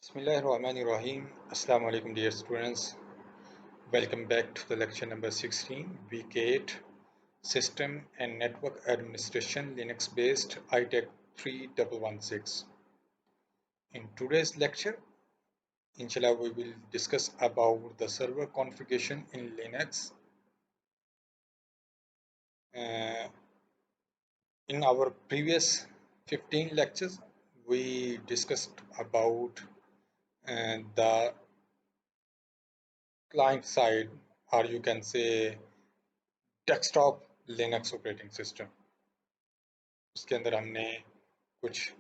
Bismillahirrahmanirrahim. Assalamu alaikum dear students. Welcome back to the lecture number 16, week 8, System and Network Administration Linux based iTech 3116. In today's lecture, inshallah we will discuss about the server configuration in Linux. Uh, in our previous 15 lectures, we discussed about the client side, or you can say desktop Linux operating system. उसके अंदर हमने कुछ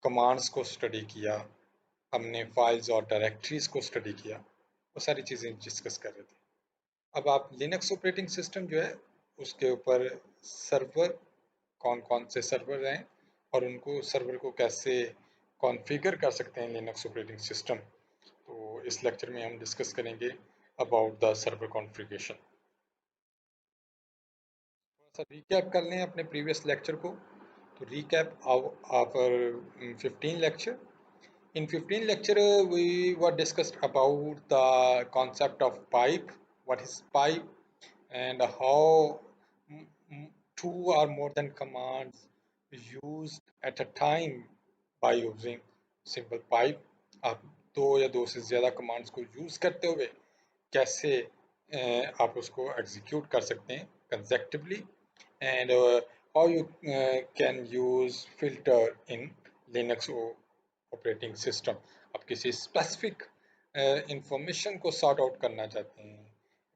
commands को study किया, हमने files और directories को study किया, वो सारी चीज़ें डिस्कस कर रहे थे। अब आप लिनक्स ऑपरेटिंग सिस्टम जो है उसके ऊपर सर्वर, कौन कौन से सर्वर हैं और उनको सर्वर को कैसे कॉन्फ़िगर कर सकते हैं लिनक्स ऑपरेटिंग सिस्टम, तो इस लेक्चर में हम डिस्कस करेंगे अबाउट द सर्वर कॉन्फ़िगरेशन। थोड़ा सा रिकैप कर लें अपने प्रीवियस लेक्चर को। To recap our 15 lecture. In 15 lecture, we were discussed about the concept of pipe, what is pipe, and how two or more than commands used at a time by using simple pipe. आप दो या दो से ज़्यादा commands को use करते हुए कैसे आप उसको एग्जीक्यूट कर सकते हैं consecutively, and how you can use filter in Linux operating system. आप किसी स्पेसिफिक इंफॉर्मेशन को सॉर्ट आउट करना चाहते हैं,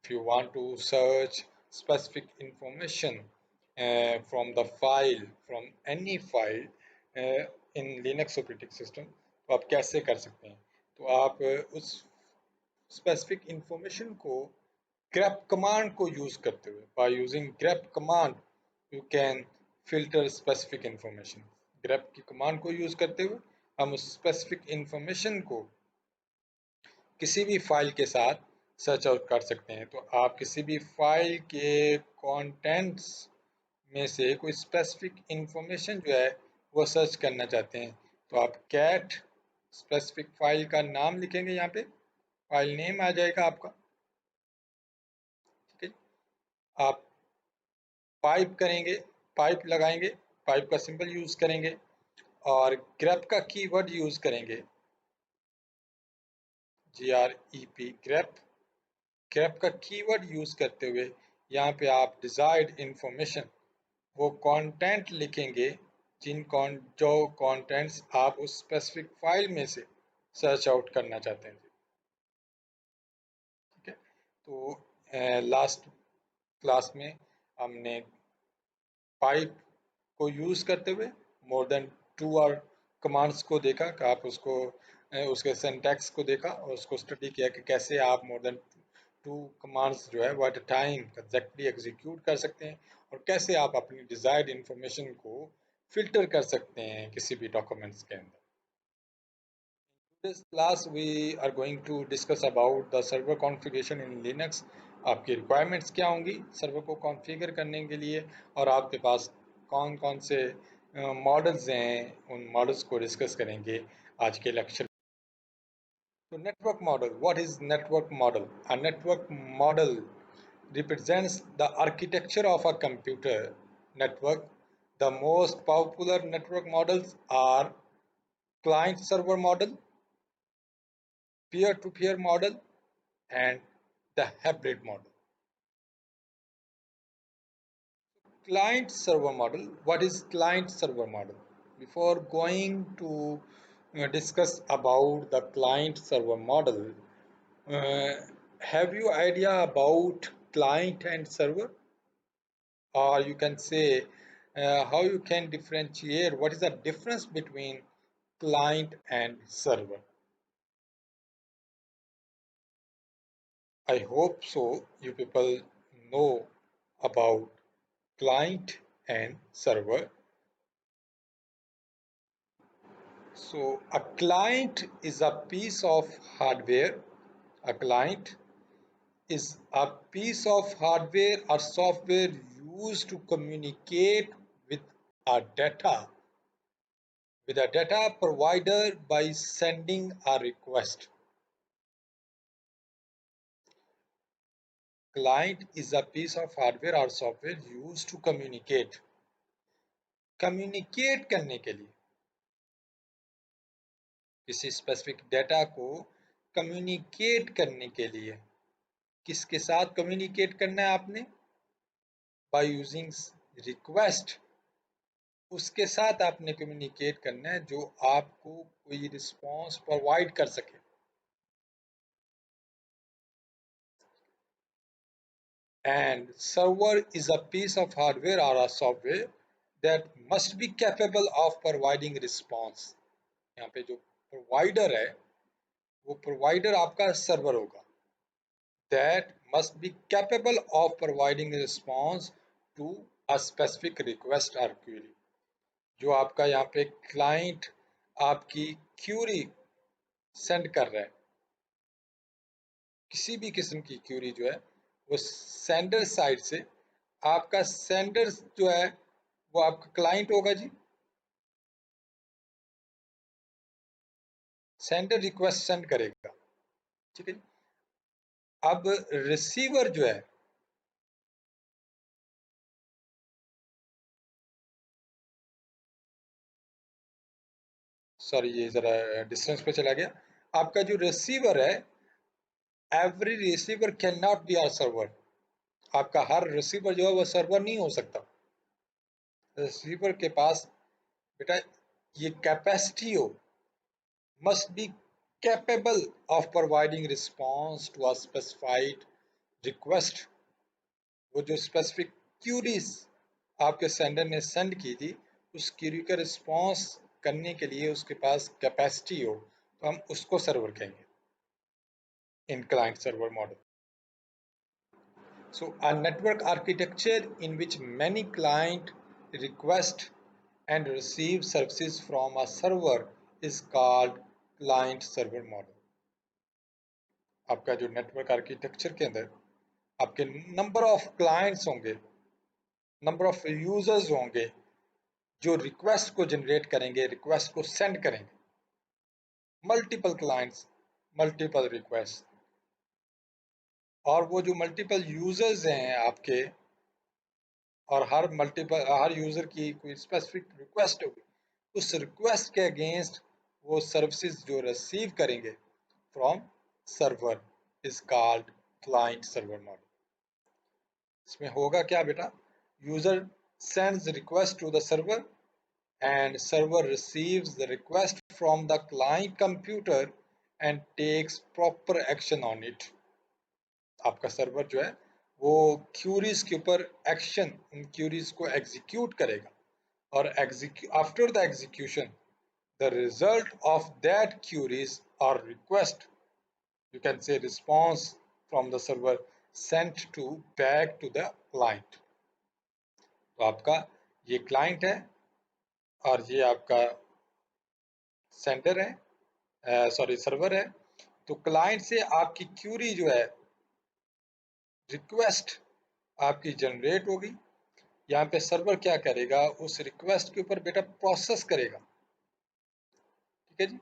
if you want to search specific information from the file, from any file in Linux operating system, तो आप कैसे कर सकते हैं? तो आप उस स्पेसिफिक इंफॉर्मेशन को grep command को यूज करते हुए, by using grep command you can filter specific information. grep की कमांड को यूज करते हुए हम उस स्पेसिफिक इंफॉर्मेशन को किसी भी फाइल के साथ सर्च आउट कर सकते हैं। तो आप किसी भी फाइल के कंटेंट्स में से कोई स्पेसिफिक इंफॉर्मेशन जो है वो सर्च करना चाहते हैं, तो आप कैट स्पेसिफिक फाइल का नाम लिखेंगे, यहाँ पे फाइल नेम आ जाएगा आपका, ठीक है। आप पाइप करेंगे, पाइप लगाएंगे, पाइप का सिंबल यूज करेंगे और ग्रेप का कीवर्ड यूज करेंगे, GREP ग्रेप। ग्रेप का कीवर्ड यूज करते हुए यहाँ पे आप डिजायर्ड इंफॉर्मेशन, वो कंटेंट लिखेंगे जो कंटेंट्स आप उस स्पेसिफिक फाइल में से सर्च आउट करना चाहते हैं, ठीक है। तो लास्ट क्लास में हमने पाइप को यूज करते हुए मोर देन टू और कमांड्स को देखा कि आप उसको उसके सिंटैक्स को देखा और उसको स्टडी किया कि कैसे आप मोर देन टू कमांड्स जो है वो eight a time exactly execute कर सकते हैं और कैसे आप अपनी डिजायर्ड इंफॉर्मेशन को फिल्टर कर सकते हैं किसी भी डॉक्यूमेंट्स के अंदर। This class we are going to discuss about the server configuration in Linux. आपकी requirements क्या होंगी सर्वर को कॉन्फ़िगर करने के लिए और आपके पास कौन कौन से मॉडल्स हैं, उन मॉडल्स को डिस्कस करेंगे आज के लेक्चर। तो network model, what is network model? A network model represents the architecture of a computer network. The most popular network models are client server model, peer-to-peer model, and the hybrid model. Client server model. What is client server model? Before going to discuss about the client server model, uh, have you idea about client and server? Or you can say how you can differentiate what is the difference between client and server? I hope so you people know about client and server. So a client is a piece of hardware. A client is a piece of hardware or software used to communicate with a data with a data provider by sending a request. Client is a piece of hardware or software used to communicate. Communicate करने के लिए किसी specific data को communicate करने के लिए किसके साथ कम्युनिकेट करना है आपने? बाय यूजिंग रिक्वेस्ट, उसके साथ आपने कम्युनिकेट करना है जो आपको कोई रिस्पांस प्रोवाइड कर सके. And server is a piece of hardware or a software that must be capable of providing response. यहाँ पे जो प्रोवाइडर है वो प्रोवाइडर आपका सर्वर होगा. That must be capable of providing response to a specific request or query. जो आपका यहाँ पे क्लाइंट आपकी क्यूरी सेंड कर रहा है, किसी भी किस्म की क्यूरी जो है वो सेंडर साइड से, आपका सेंडर जो है वो आपका क्लाइंट होगा जी. सेंडर रिक्वेस्ट सेंड करेगा, ठीक है. अब रिसीवर जो है सॉरी ये जरा डिस्टेंस पे चला गया. आपका जो रिसीवर है, every receiver can not be a server. आपका हर रिसीवर जो है वो सर्वर नहीं हो सकता. रिसीवर के पास बेटा ये कैपेसिटी हो, must be capable of providing response to a specified request. वो जो स्पेसिफिक क्यूरीज आपके सेंडर ने सेंड की थी, उस क्यूरी का रिस्पांस करने के लिए उसके पास कैपेसिटी हो, तो हम उसको सर्वर कहेंगे in client server model. So a network architecture in which many client request and receive services from a server is called client server model. आपका जो नेटवर्क आर्किटेक्चर के अंदर आपके नंबर ऑफ क्लाइंट्स होंगे, नंबर ऑफ यूजर्स होंगे जो request को generate करेंगे, रिक्वेस्ट को सेंड करेंगे. मल्टीपल क्लाइंट्स, मल्टीपल रिक्वेस्ट, और वो जो मल्टीपल यूजर्स हैं आपके, और हर यूजर की कोई स्पेसिफिक रिक्वेस्ट होगी, उस रिक्वेस्ट के अगेंस्ट वो सर्विसेज जो रिसीव करेंगे from server is called client server model. इसमें होगा क्या बेटा? User sends request to the server and server receives the request from the client computer and takes proper action on it. आपका server जो है वो क्यूरीज के ऊपर एक्शन, उन क्यूरीज को एग्जीक्यूट करेगा, और after the execution the result of that queries or request, you can say response from the server sent to back to the client. तो आपका ये क्लाइंट है और ये आपका सेंडर है, सॉरी सर्वर है. तो क्लाइंट से आपकी क्यूरी जो है, रिक्वेस्ट आपकी जनरेट होगी. यहाँ पे सर्वर क्या करेगा? उस रिक्वेस्ट के ऊपर बेटा प्रोसेस करेगा, ठीक है जी.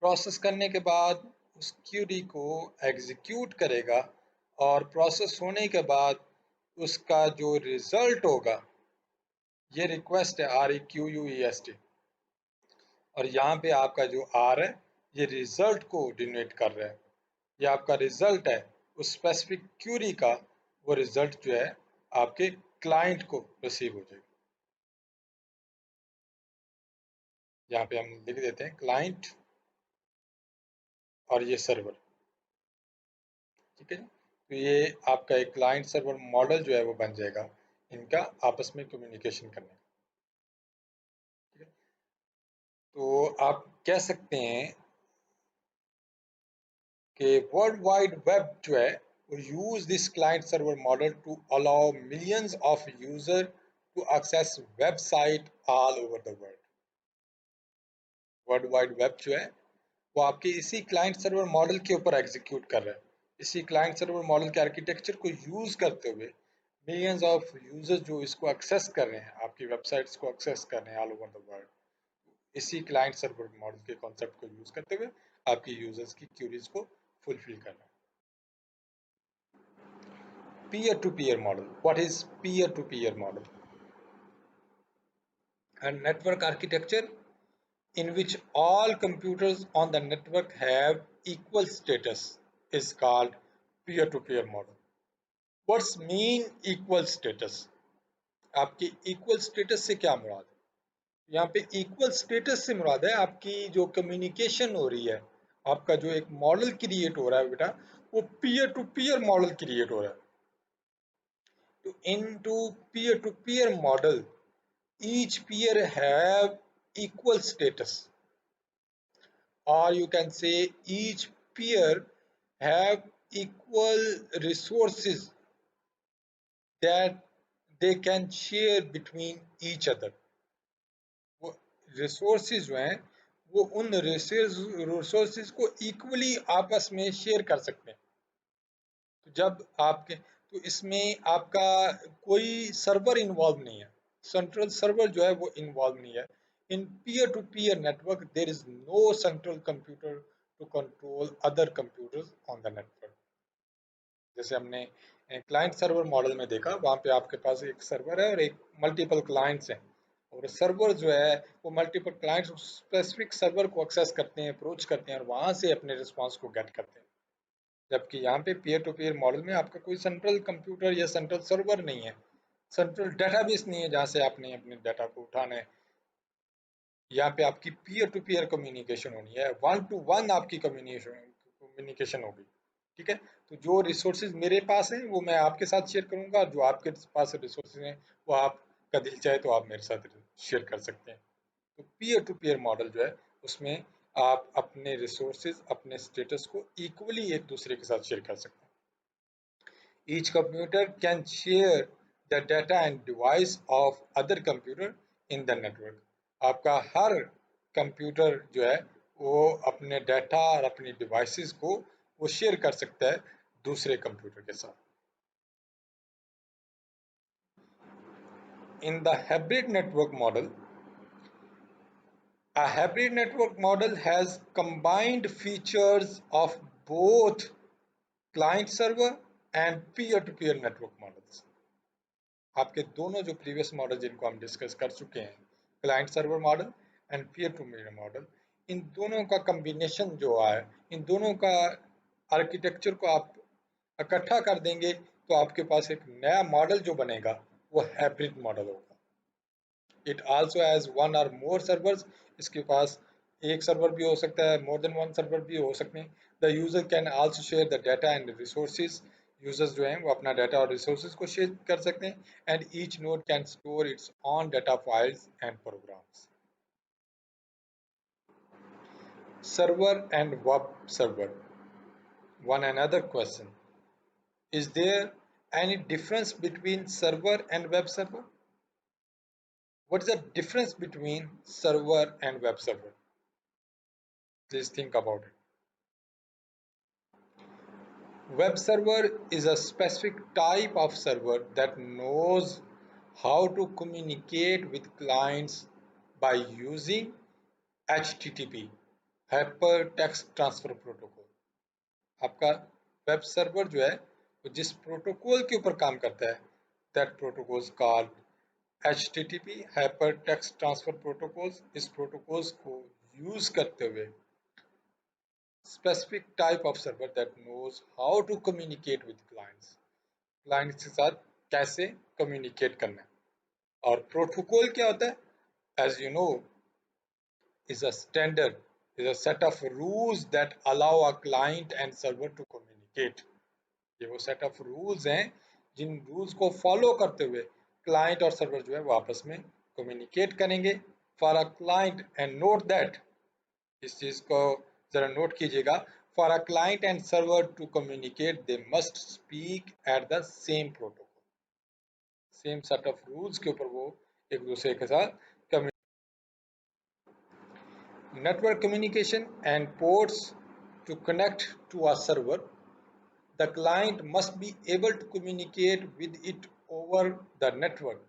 प्रोसेस करने के बाद उस क्यूरी को एग्जीक्यूट करेगा, और प्रोसेस होने के बाद उसका जो रिजल्ट होगा, ये रिक्वेस्ट है REQUEST, और यहाँ पे आपका जो R है ये रिजल्ट को डिनोट कर रहा है. ये आपका रिजल्ट है उस स्पेसिफिक क्यूरी का, वो रिजल्ट जो है आपके क्लाइंट को रिसीव हो जाएगा. यहाँ पे हम लिख देते हैं क्लाइंट और ये सर्वर, ठीक है. तो ये आपका एक क्लाइंट सर्वर मॉडल जो है वो बन जाएगा इनका आपस में कम्युनिकेशन करने का, ठीक है. तो आप कह सकते हैं कि वर्ल्ड वाइड वेब जो है वो use this client server model to allow millions of user to access website all over the world. World wide web जो है वो आपके इसी क्लाइंट सर्वर मॉडल के ऊपर एग्जीक्यूट कर रहा है. इसी क्लाइंट सर्वर मॉडल के आर्किटेक्चर को यूज करते हुए मिलियंस ऑफ यूजर्स जो इसको एक्सेस कर रहे हैं, आपकी वेबसाइट्स को एक्सेस कर रहे हैं ऑल ओवर द वर्ल्ड, इसी क्लाइंट सर्वर मॉडल के कॉन्सेप्ट को यूज करते हुए आपकी यूजर्स की क्यूरीज को फुलफिल करना। Peer to peer model, what is peer to peer model? A network architecture in which all computers on the network have equal status is called peer-to-peer model. What's mean equal status? आपकी equal status से क्या मुराद है? यहाँ पे equal status से मुराद है आपकी जो communication हो रही है, आपका जो एक मॉडल क्रिएट हो रहा है बेटा, वो peer to peer model create हो रहा है। तो into peer to peer model, each peer have equal status, or you can say each peer have equal resources that they can share between each other। वो resources जो हैं वो उन resources को equally आपस में शेयर कर सकते हैं। तो जब आपके तो इसमें आपका कोई सर्वर इन्वॉल्व नहीं है, सेंट्रल सर्वर जो है वो इन्वॉल्व नहीं है। In peer to peer network there is no central computer to control other computers on the network. जैसे हमने क्लाइंट सर्वर मॉडल में देखा, वहाँ पे आपके पास एक सर्वर है और एक मल्टीपल क्लाइंट्स हैं, और सर्वर जो है वो मल्टीपल क्लाइंट्स स्पेसिफिक सर्वर को एक्सेस करते हैं, अप्रोच करते हैं और वहाँ से अपने रिस्पॉन्स को गेट करते हैं। जबकि यहाँ पे पीयर टू पीयर मॉडल में आपका कोई सेंट्रल कंप्यूटर या सेंट्रल सर्वर नहीं है, सेंट्रल डेटाबेस नहीं है जहाँ से आपने अपने डाटा को उठाना है। यहाँ पे आपकी पीयर टू पीयर कम्युनिकेशन होनी है, वन टू वन आपकी कम्युनिकेशन होगी। ठीक है, तो जो रिसोर्सेज मेरे पास हैं वो मैं आपके साथ शेयर करूंगा, जो आपके पास रिसोर्सेज हैं वो आपका दिल चाहे तो आप मेरे साथ शेयर कर सकते हैं। तो पीयर टू पीयर मॉडल जो है उसमें आप अपने रिसोर्सेज, अपने स्टेटस को इक्वली एक दूसरे के साथ शेयर कर सकते हैं। Each computer can share the data and device of other computer in the network। आपका हर कंप्यूटर जो है वो अपने डाटा और अपनी डिवाइसेस को वो शेयर कर सकता है दूसरे कंप्यूटर के साथ। In the hybrid network model, a hybrid network model has combined features of both client server and peer-to-peer network models। आपके दोनों जो प्रीवियस मॉडल जिनको हम डिस्कस कर चुके हैं, client server model and peer to peer model, इन दोनों का कम्बिनेशन जो है, इन दोनों का आर्किटेक्चर को आप इकट्ठा कर देंगे तो आपके पास एक नया मॉडल जो बनेगा वो हाइब्रिड मॉडल होगा। इट आल्सो हैज वन और मोर सर्वर्स, इसके पास एक सर्वर भी हो सकता है, मोर देन वन सर्वर भी हो सकते हैं। The user can also share the data and resources, users जो हैं वो अपना डाटा और रिसोर्सेज को शेयर कर सकते हैं। And each node can store its own data files and programs. Server and web server. One another question. Is there any difference between server and web server? What is the difference between server and web server? Please think about it. Web server is a specific type of server that knows how to communicate with clients by using HTTP, Hypertext Transfer Protocol। आपका web server जो है वो जिस protocol के ऊपर काम करता है, that protocols called HTTP, hyper text transfer protocols. इस प्रोटोकॉल्स को यूज करते हुए specific type of server that knows how to communicate with clients, clients के साथ कैसे कम्युनिकेट करना है। और प्रोटोकॉल क्या होता है? As you know, is a standard, is a set of rules that allow a client and server to communicate। ये वो सेट ऑफ रूल्स हैं जिन रूल्स को फॉलो करते हुए क्लाइंट और सर्वर जो है वो आपस में कम्युनिकेट करेंगे। For a client, and note that, इस चीज को जरा नोट कीजिएगा, for a client and server to communicate they must speak at the same protocol. Same set of rules के ऊपर वो एक दूसरे के साथ network communication and ports to connect to a server, the client must be able to communicate with it over the network.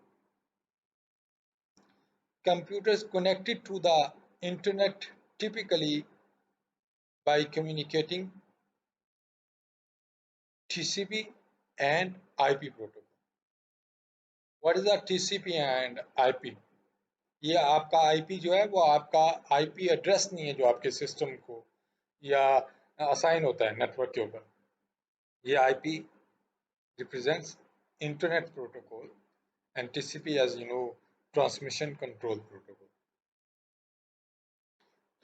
Computers connected to the internet typically by communicating TCP and IP protocol. What is the TCP and IP? ये आपका IP जो है वो आपका IP address नहीं है जो आपके सिस्टम को या असाइन होता है नेटवर्क के ऊपर. ये IP represents internet protocol and TCP, as you know, transmission control protocol.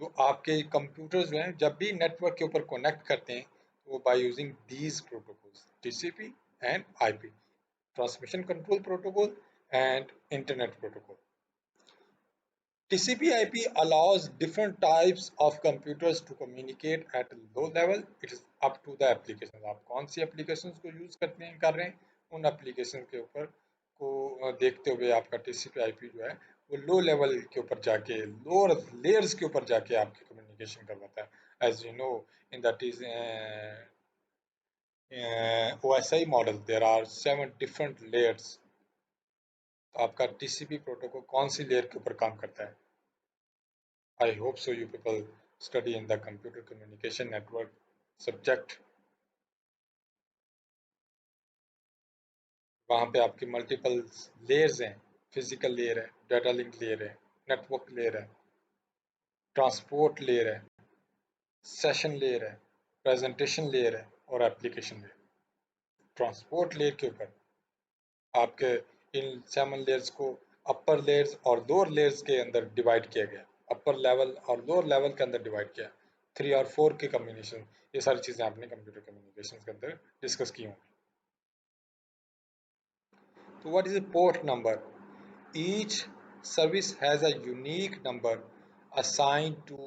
तो आपके कंप्यूटर जो हैं जब भी नेटवर्क के ऊपर कनेक्ट करते हैं तो by using these protocols TCP and IP, transmission control protocol and internet protocol. TCP/IP allows different types of computers to communicate at a low level. It is up to the application. आप कौन सी applications को use कर रहे हैं उन application के ऊपर को देखते हुए आपका TCP/IP जो है वो low level के ऊपर जाके lower layers के ऊपर जाके आपकी communication करवाता है. As you know, in that is OSI model, there are 7 different layers. आपका TCP प्रोटोकॉल कौन सी लेयर के ऊपर काम करता है? I hope so you people study in the computer communication network subject. वहाँ पे आपकी मल्टीपल लेयर्स हैं, फिजिकल लेयर है, डाटा लिंक लेयर है, नेटवर्क लेयर है, ट्रांसपोर्ट लेयर है, सेशन लेयर है, प्रेजेंटेशन लेयर है और एप्लीकेशन लेयर. ट्रांसपोर्ट लेयर के ऊपर आपके इन 7 लेयर्स को अपर लेयर्स और लोअर लेयर्स के अंदर डिवाइड किया गया. अपर लेवल और लोअर लेवल के अंदर डिवाइड किया. 3 और 4 के कम्बिनेशन. ये सारी चीज़ें आपने कंप्यूटर कम्युनिकेशन के अंदर डिस्कस की होंगी. तो what is a port number? Each service has a unique number assigned to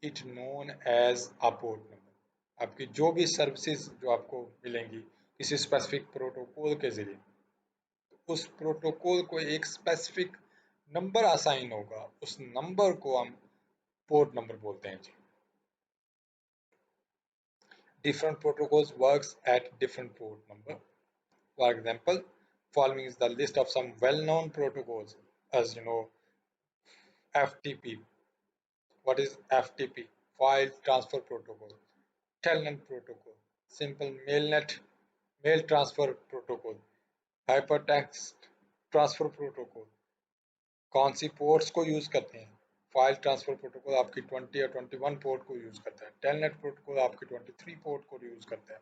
it known as a port number. आपकी जो भी सर्विसेज जो आपको मिलेंगी किसी स्पेसिफिक प्रोटोकॉल के जरिए, उस प्रोटोकॉल को एक स्पेसिफिक नंबर असाइन होगा. उस नंबर को हम पोर्ट नंबर बोलते हैं जी. Different protocols works at different port number. For example, following is the list of some well-known protocols. As you know, FTP. What is FTP? File Transfer Protocol. Telnet Protocol. Simple Mailnet Mail Transfer Protocol. Hypertext Transfer Protocol. कौन सी ports को use करते हैं? File transfer protocol आपकी 20 या 21 port को use करता है. Telnet protocol आपकी 23 पोर्ट को यूज़ करता है.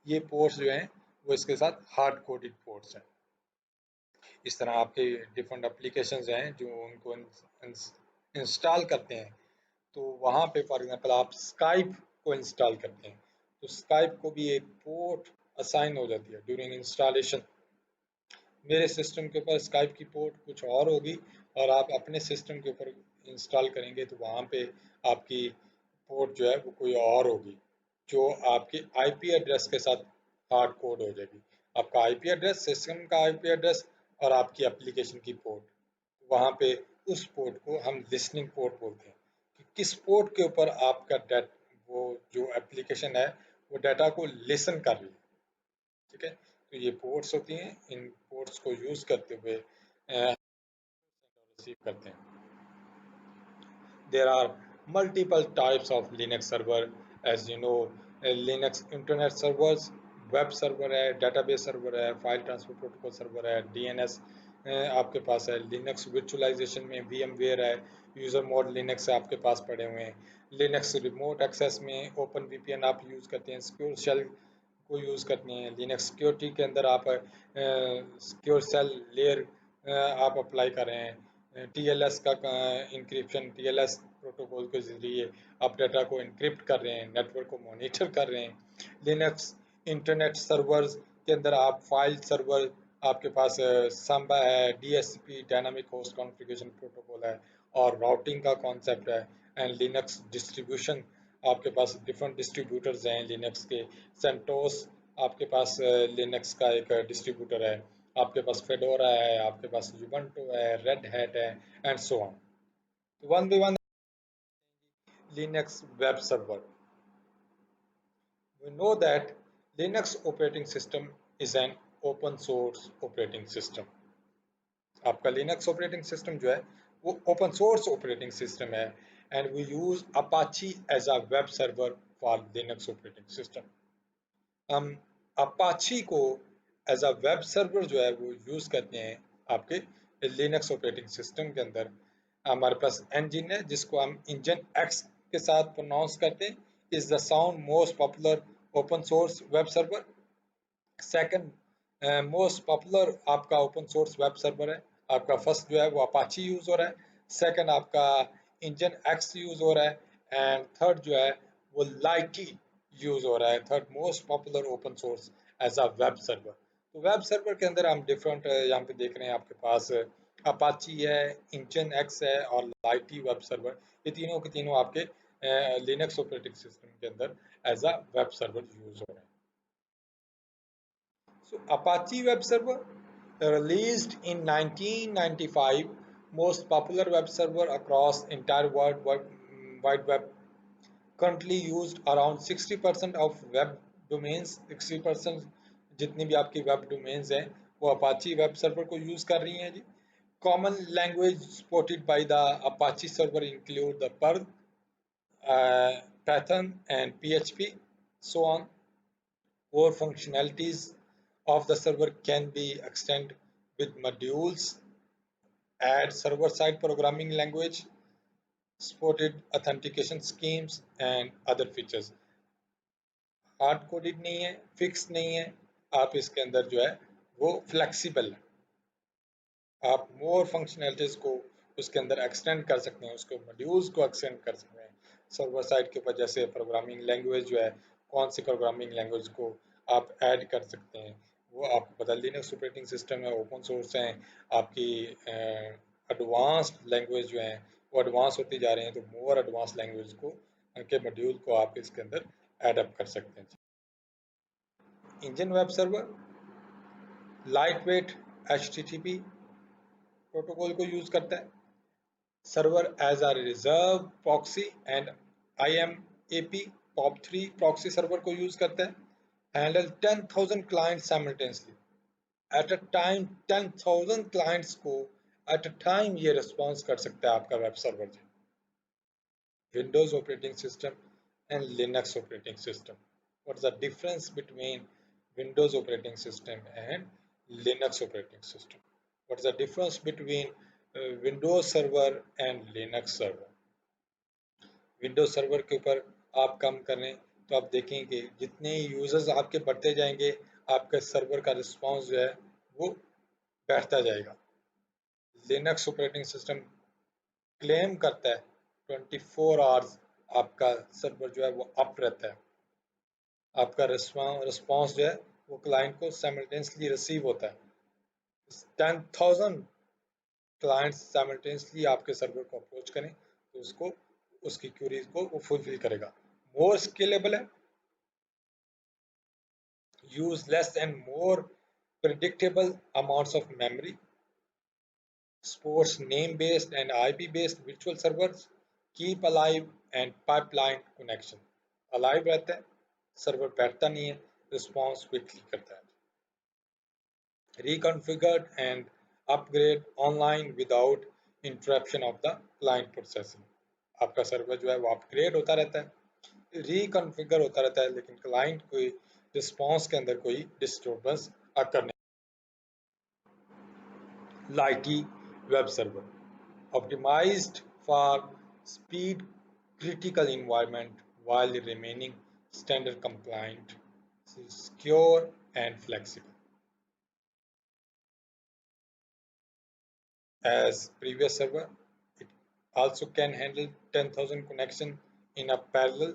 ये पोर्ट्स जो हैं वो इसके साथ हार्ड कोडेड पोर्ट्स हैं. इस तरह आपके डिफरेंट एप्लीकेशंस हैं जो उनको इंस्टॉल करते हैं. तो वहाँ पे फॉर एग्जांपल आप स्काइप को इंस्टॉल करते हैं तो स्काइप को भी एक पोर्ट असाइन हो जाती है ड्यूरिंग इंस्टॉलेशन. मेरे सिस्टम के ऊपर स्काइप की पोर्ट कुछ और होगी और आप अपने सिस्टम के ऊपर इंस्टॉल करेंगे तो वहाँ पे आपकी पोर्ट जो है वो कोई और होगी जो आपकी आईपी एड्रेस के साथ हार्ड कोड हो जाएगी. आपका आईपी एड्रेस, सिस्टम का आईपी एड्रेस और आपकी एप्लीकेशन की पोर्ट. वहाँ पे उस पोर्ट को हम लिसनिंग पोर्ट बोलते हैं कि किस पोर्ट के ऊपर आपका वो जो एप्लीकेशन है वो डाटा को लिसन कर रही है. ठीक है, तो ये पोर्ट्स होती हैं. इन पोर्ट्स को यूज़ करते हुए रिसीव करते हैं. There are multiple types of Linux server, as you know. Linux internet servers, web server है, डेटाबेस सर्वर है, फाइल ट्रांसफर प्रोटोकॉल सर्वर है, DNS आपके पास है. लिनक्स वर्चुअलाइजेशन में VMware है, यूज़र मोड लिनक्स आपके पास पड़े हुए हैं. लिनक्स रिमोट एक्सेस में ओपन VPN आप यूज़ करते हैं, सिक्योर शेल को यूज़ करते हैं. लिनक्स सिक्योरिटी के अंदर आप सिक्योर सेल लेयर आप अप्लाई कर रहे हैं. TLS का इंक्रिप्शन, TLS प्रोटोकॉल के ज़रिए आप डाटा को इनक्रिप्ट कर रहे हैं, नेटवर्क को मॉनिटर कर रहे हैं. लिनक्स इंटरनेट सर्वर्स के अंदर आप फाइल सर्वर आपके पास सांबा है, DHCP dynamic host configuration protocol है और राउटिंग का कॉन्सेप्ट है. एंड लिनक्स डिस्ट्रीब्यूशन आपके पास डिफरेंट डिस्ट्रीब्यूटर्स हैं लिनक्स के. सेंटोस आपके पास लिनक्स का एक डिस्ट्रीब्यूटर है. आपके पास फेडोरा है, आपके पास यूबंटू है, रेड हैट है and so on. One by one. Linux web server. We know that Linux operating system is an open source operating system. आपका Linux operating system जो है वो open source operating system है. and we use Apache as a web server for Linux operating system. हम Apache को as a web server जो है वो यूज़ करते हैं आपके लिनक्स ऑपरेटिंग सिस्टम के अंदर। हमारे पास इंजन है जिसको हम इंजन एक्स के साथ प्रोनाउंस करते हैं, is the sound most popular open source web server. Second most popular आपका ओपन सोर्स वेब सर्वर है आपका, फर्स्ट जो है वो अपाची यूज़ हो रहा है, सेकंड आपका इंजन एक्स यूज़ हो रहा है, एंड थर्ड जो है वो लाइटी यूज़ हो रहा है, third most popular open source as a web server. तो वेब सर्वर के अंदर हम डिफरेंट यहाँ पे देख रहे हैं आपके पास अपाची है, इंजन एक्स है और लाइटी वेब सर्वर, ये तीनों के तीनों आपके लिनक्स ऑपरेटिंग सिस्टम के अंदर as a web server use हो रहे हैं। So Apache Web Server, released in 1995, most popular web server across entire wide web, currently used around 60% of web domains, 60% जितनी भी आपकी वेब डोमेन्स हैं वो अपाची वेब सर्वर को यूज़ कर रही हैं जी। Common language supported by the Apache server include the Perl, Python and PHP, so on. Core functionalities of the server can be extended with modules, add server-side programming language, supported authentication schemes and other features. Hard coded नहीं है, fix नहीं है, आप इसके अंदर जो है वो फ्लेक्सिबल है, आप मोर फंक्शनैलिटीज को उसके अंदर एक्सटेंड कर सकते हैं, उसको मॉड्यूल्स को एक्सटेंड कर सकते हैं सर्वर साइड के ऊपर। जैसे प्रोग्रामिंग लैंग्वेज जो है, कौन सी प्रोग्रामिंग लैंग्वेज को आप ऐड कर सकते हैं वो आपको पता है। लिनक्स ऑपरेटिंग सिस्टम है, ओपन सोर्स हैं, आपकी एडवांस्ड लैंग्वेज जो हैं वो एडवांस होती जा रहे हैं, तो मोर एडवांस लैंग्वेज को के मॉड्यूल को आप इसके अंदर ऐड अप कर सकते हैं। Engine web server light weight HTTP protocol को यूज करता है, server as a reserve proxy and IMAP POP3 proxy server को यूज करता है, handle 10,000 client simultaneously at a time, 10,000 clients को एट अ टाइम ये रिस्पॉन्स कर सकता है आपका web server. Windows operating system and Linux operating system, what is the difference between Windows operating system and Linux operating system, what is the difference between Windows server and Linux server. Windows server के ऊपर आप काम करें तो आप देखेंगे जितने users आपके बढ़ते जाएंगे आपके सर्वर का रिस्पॉन्स जो है वो बैठता जाएगा। लिनक्स ऑपरेटिंग सिस्टम क्लेम करता है 24 आवर्स आपका सर्वर जो है वो अप रहता है, आपका रिस्पॉन्स जो है वो क्लाइंट को साइमल्टेनियसली रिसीव होता है। 10,000 क्लाइंट्स साइमल्टेनियसली आपके सर्वर को अप्रोच करें तो उसको उसकी क्वेरीज को वो फुलफिल करेगा। मोर स्केलेबल है, use less and more predictable amounts of memory, supports name-based and IP-based virtual servers, keep alive and pipeline connection. Alive रहता है, सर्वर बैठता नहीं है, रिस्पॉन्स क्विकली करता है। Reconfigured and upgrade online without interruption of the client processing. आपका server जो है वो अपग्रेड होता रहता है, रिकॉन्फ़िगर होता रहता है, लेकिन क्लाइंट कोई रिस्पॉन्स के अंदर कोई डिस्टर्बेंस आकर नहीं। Lighty web server, optimized for speed critical environment while remaining standard compliant, secure and flexible. As previous server, it also can handle 10,000 connection in a parallel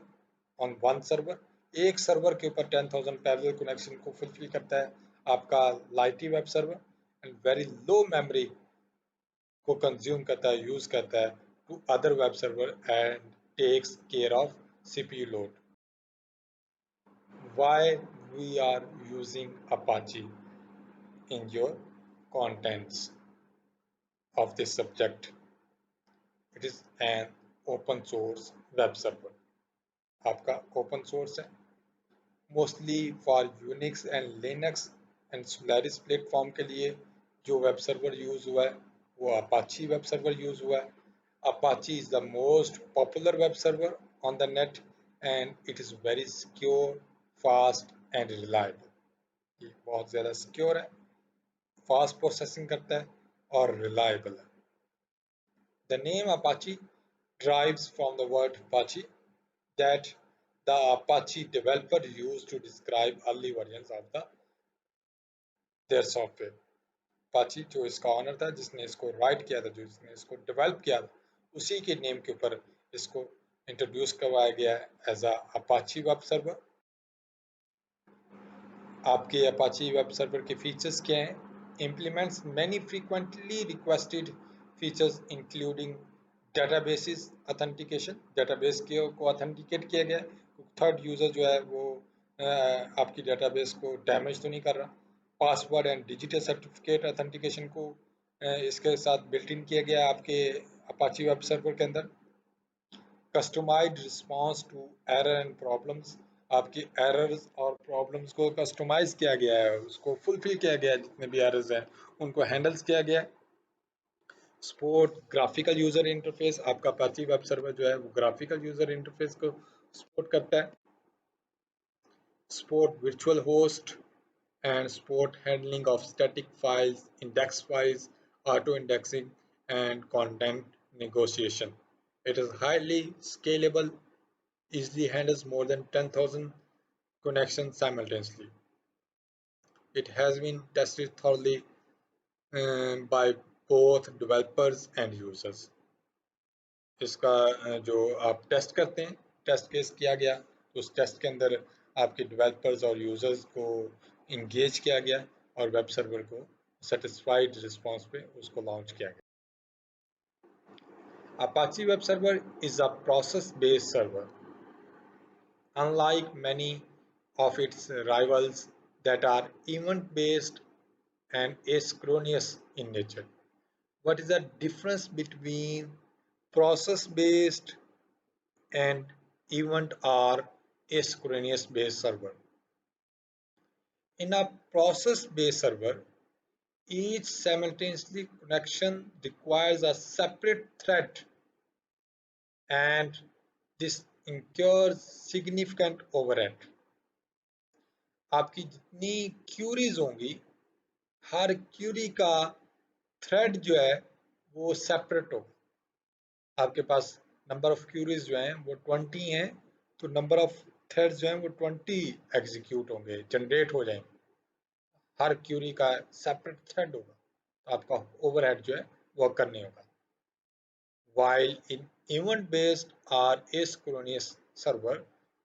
on one server. एक server के ऊपर 10,000 parallel connection को fulfil करता है आपका lighty web server, and very low memory को consume करता है, यूज करता है to other web server and takes care of CPU load. Why we are using Apache in your contents of this subject? It is an open source web server, आपका open source है, mostly for Unix and Linux and Solaris platform के लिए जो web server use हुआ है वो Apache web server use हुआ है। Apache is the most popular web server on the net and it is very secure, fast and reliable. ये बहुत ज़्यादा सिक्योर है, फास्ट प्रोसेसिंग करता है और रिलायबल है. The name Apache derives from the word Apache that the Apache developer used to describe early versions of their software. Apache जो इसका ऑनर था, जिसने इसको राइट किया था, जो जिसने इसको डेवलप किया था, उसी के नेम के ऊपर इसको इंट्रोड्यूस करवाया गया है as a Apache web server. आपके अपाची वेब सर्वर के फीचर्स क्या हैं? Implements many frequently requested features including databases authentication. Database को ऑथेंटिकेट किया गया है. थर्ड यूजर जो है वो आपकी डेटाबेस को डैमेज तो नहीं कर रहा. Password and digital certificate authentication को इसके साथ बिल्ट इन किया गया है आपके अपाची वेब सर्वर के अंदर. Customised response to error and problems. आपकी एरर्स और प्रॉब्लम्स को कस्टमाइज किया गया है, उसको फुलफिल किया गया है. जितने भी एरर्स हैं उनको हैंडल्स किया गया है. Support graphical user interface. आपका अपाची वेब सर्वर जो है वो ग्राफिकल यूजर इंटरफेस को सपोर्ट करता है. Support virtual host and support handling of static files, index files, auto indexing, and content negotiation. It is highly scalable, easily handles more than 10,000 connections simultaneously. It has been tested thoroughly by both developers and users. इसका जो आप test करते हैं, test case किया गया, तो उस test के अंदर आपके डेवलपर्स और यूजर्स को इंगेज किया गया और वेब सर्वर को सेटिस्फाइड रिस्पांस पे उसको लॉन्च किया गया. Apache Web Server is a process-based server. Unlike many of its rivals that are event-based and asynchronous in nature. What is the difference between process-based and event or asynchronous based server? In a process-based server, each simultaneously connection requires a separate thread and this incurs significant overhead. आपकी जितनी curies होंगी, हर Curie का thread जो है वो separate होगा. आपके पास number of curies जो हैं वो 20 हैं, तो नंबर ऑफ थ्रेड्स जो हैं वो 20 एग्जीक्यूट होंगे, जनरेट हो जाएंगे. हर क्यूरी का सेपरेट थ्रेड होगा, तो आपका ओवरहेड जो है वो अकर नहीं होगा. While in event-based or asynchronous server,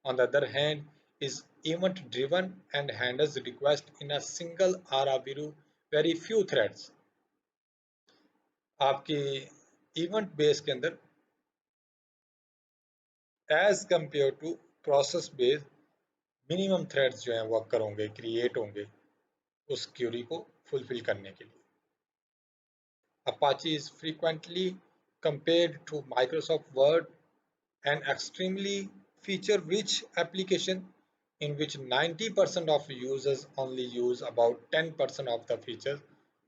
on the other hand, is event-driven and handles request in a single or a very few threads. आपके event based के अंदर as compared to process based minimum threads जो हैं वो occur होंगे, create होंगे उस Curie को फुलफिल करने के लिए. Apache is frequently compared to Microsoft Word, an extremely feature-rich application in which 90% of users only use about 10% of the features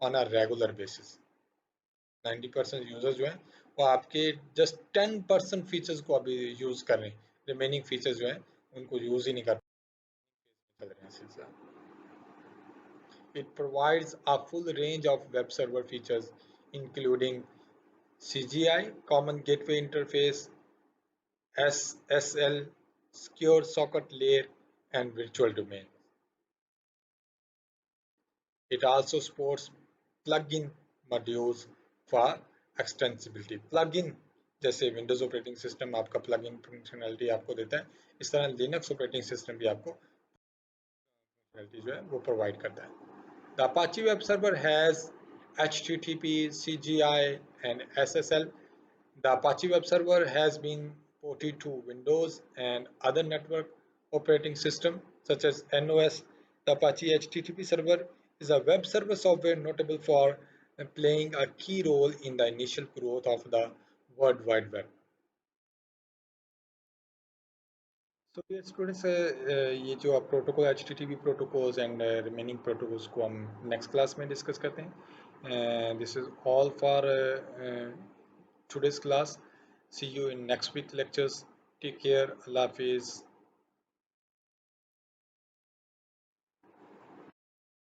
on a regular basis. 90% users जो हैं वो आपके जस्ट 10% फीचर्स को अभी यूज कर रहे हैं, रिमेनिंग फीचर्स जो हैं उनको यूज ही नहीं कर रहे हैं सिलसिला. It provides a full range of web server features including CGI, Common Gateway Interface, SSL, Secure Socket Layer, and Virtual Domain. It also supports plugin modules for extensibility. Plugin जैसे Windows operating system आपका plugin functionality आपको देता है, इस तरह Linux operating system भी आपको functionality जो है वो प्रोवाइड करता है. The Apache web server has HTTP, CGI, and SSL. The Apache web server has been ported to Windows and other network operating systems such as NOS. The Apache HTTP server is a web server software notable for playing a key role in the initial growth of the World Wide Web. So yes, students, ये जो आप protocol HTTP protocols and remaining protocols को हम next class में discuss करते हैं. This is all for today's class. See you in next week lectures. Take care. Allah Hafiz.